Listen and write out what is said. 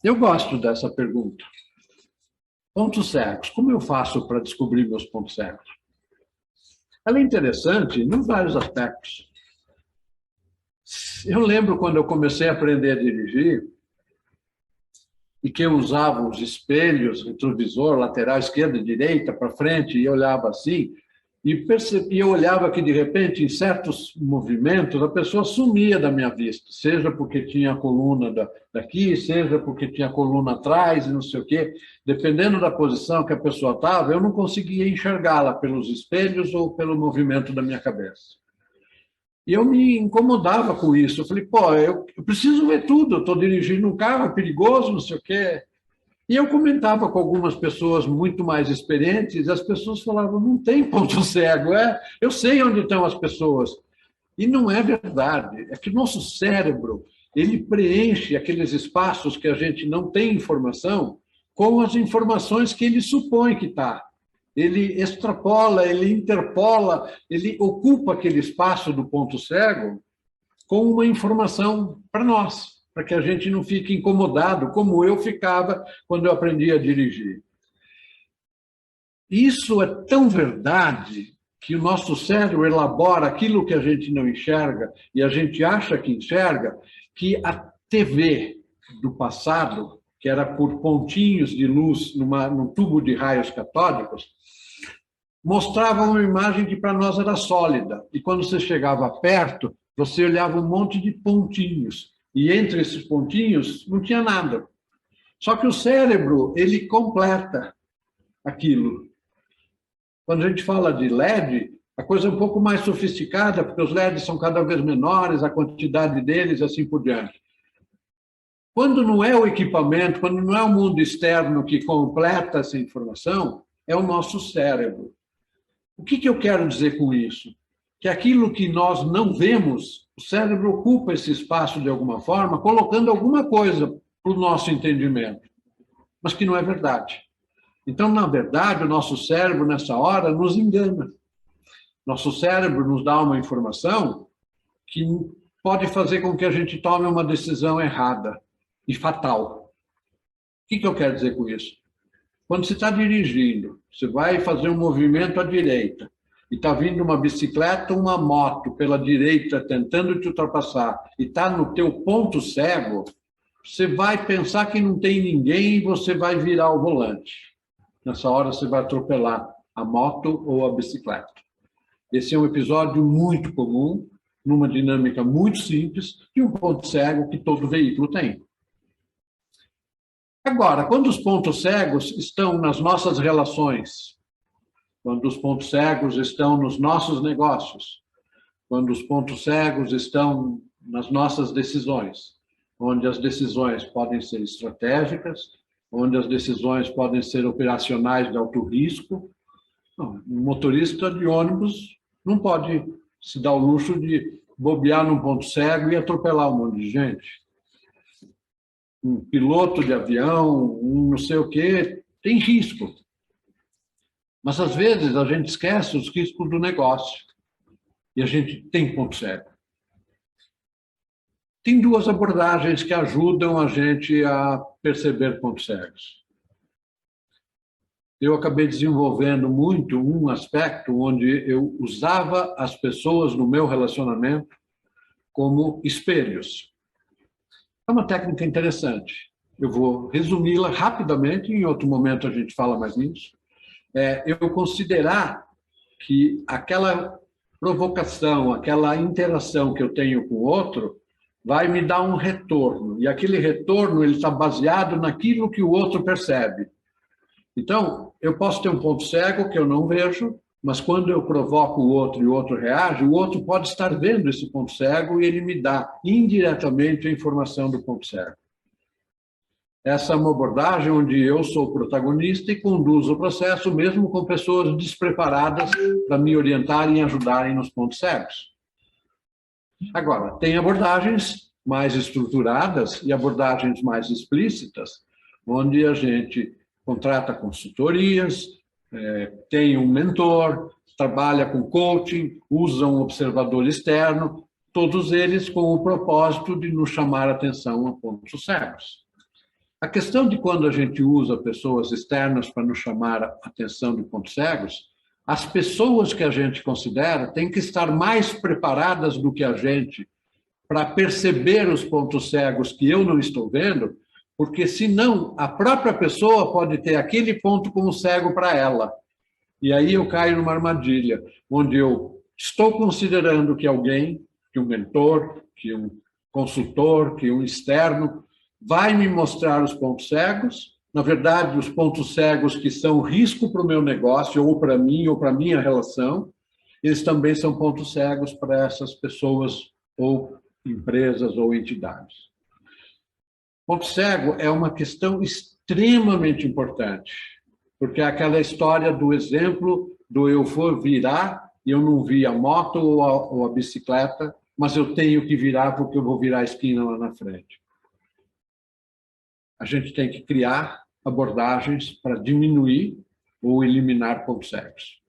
Eu gosto dessa pergunta. Pontos cegos. Como eu faço para descobrir meus pontos cegos? Ela é interessante em vários aspectos. Eu lembro quando eu comecei a aprender a dirigir e que eu usava os espelhos, retrovisor, lateral esquerda e direita para frente e olhava assim e eu olhava que de repente em certos movimentos a pessoa sumia da minha vista, seja porque tinha a coluna daqui, seja porque tinha a coluna atrás e não sei o quê, dependendo da posição que a pessoa estava, eu não conseguia enxergá-la pelos espelhos ou pelo movimento da minha cabeça. E eu me incomodava com isso. Eu falei, pô, eu preciso ver tudo. Eu estou dirigindo um carro, é perigoso, não sei o quê. E eu comentava com algumas pessoas muito mais experientes, e as pessoas falavam, não tem ponto cego, eu sei onde estão as pessoas. E não é verdade. É que nosso cérebro, ele preenche aqueles espaços que a gente não tem informação com as informações que ele supõe que está. Ele extrapola, ele interpola, ele ocupa aquele espaço do ponto cego com uma informação para nós, para que a gente não fique incomodado, como eu ficava quando eu aprendi a dirigir. Isso é tão verdade que o nosso cérebro elabora aquilo que a gente não enxerga e a gente acha que enxerga, que a TV do passado, que era por pontinhos de luz num tubo de raios catódicos, mostrava uma imagem que para nós era sólida. E quando você chegava perto, você olhava um monte de pontinhos. E entre esses pontinhos não tinha nada. Só que o cérebro, ele completa aquilo. Quando a gente fala de LED, a coisa é um pouco mais sofisticada, porque os LEDs são cada vez menores, a quantidade deles e assim por diante. Quando não é o equipamento, quando não é o mundo externo que completa essa informação, é o nosso cérebro. O que eu quero dizer com isso? Que aquilo que nós não vemos, o cérebro ocupa esse espaço de alguma forma, colocando alguma coisa para o nosso entendimento, mas que não é verdade. Então, na verdade, o nosso cérebro, nessa hora, nos engana. Nosso cérebro nos dá uma informação que pode fazer com que a gente tome uma decisão errada e fatal. O que eu quero dizer com isso? Quando você está dirigindo, você vai fazer um movimento à direita e está vindo uma bicicleta ou uma moto pela direita tentando te ultrapassar e está no teu ponto cego, você vai pensar que não tem ninguém e você vai virar o volante. Nessa hora você vai atropelar a moto ou a bicicleta. Esse é um episódio muito comum, numa dinâmica muito simples, de um ponto cego que todo veículo tem. Agora, quando os pontos cegos estão nas nossas relações, quando os pontos cegos estão nos nossos negócios, quando os pontos cegos estão nas nossas decisões, onde as decisões podem ser estratégicas, onde as decisões podem ser operacionais de alto risco. Não, um motorista de ônibus não pode se dar o luxo de bobear num ponto cego e atropelar um monte de gente. Um piloto de avião, um não sei o quê, tem risco. Mas, às vezes, a gente esquece os riscos do negócio. E a gente tem ponto cego. Tem duas abordagens que ajudam a gente a perceber pontos cegos. Eu acabei desenvolvendo muito um aspecto onde eu usava as pessoas no meu relacionamento como espelhos. É uma técnica interessante. Eu vou resumi-la rapidamente, em outro momento a gente fala mais nisso. Eu considerar que aquela provocação, aquela interação que eu tenho com o outro, vai me dar um retorno. E aquele retorno ele está baseado naquilo que o outro percebe. Então, eu posso ter um ponto cego que eu não vejo, mas quando eu provoco o outro e o outro reage, o outro pode estar vendo esse ponto cego e ele me dá indiretamente a informação do ponto cego. Essa é uma abordagem onde eu sou o protagonista e conduzo o processo, mesmo com pessoas despreparadas para me orientarem e ajudarem nos pontos cegos. Agora, tem abordagens mais estruturadas e abordagens mais explícitas, onde a gente contrata consultorias, tem um mentor, trabalha com coaching, usa um observador externo, todos eles com o propósito de nos chamar a atenção a pontos cegos. A questão de quando a gente usa pessoas externas para nos chamar a atenção de pontos cegos, as pessoas que a gente considera têm que estar mais preparadas do que a gente para perceber os pontos cegos que eu não estou vendo, porque senão a própria pessoa pode ter aquele ponto como cego para ela. E aí eu caio numa armadilha, onde eu estou considerando que alguém, que um mentor, que um consultor, que um externo, vai me mostrar os pontos cegos. Na verdade, os pontos cegos que são risco para o meu negócio, ou para mim, ou para a minha relação, eles também são pontos cegos para essas pessoas, ou empresas, ou entidades. Ponto cego é uma questão extremamente importante, porque é aquela história do exemplo do eu vou virar e eu não vi a moto ou a bicicleta, mas eu tenho que virar porque eu vou virar a esquina lá na frente. A gente tem que criar abordagens para diminuir ou eliminar pontos cegos.